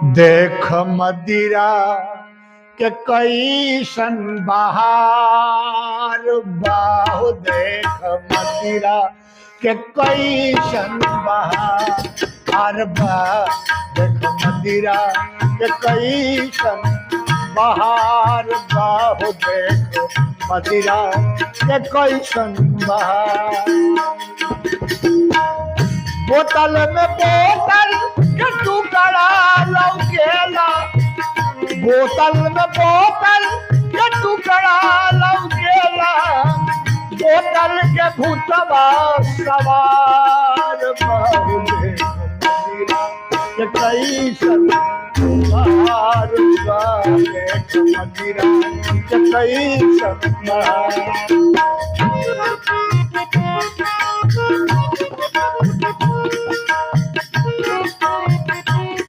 देख मदिरा के कैसन बहार बाहु देख मदिरा के कैसन बहार बा देख मदिरा के कैसन बहार बाहु देख मदिरा के कैसन बहार बोतल में बोतल के टुकड़ा लौकेला बोतल में बोतल के टुकड़ा लौकेला बोतल के भूतवा सवार बहुले के कैसन बहार देख मदिरा के कैसन बहार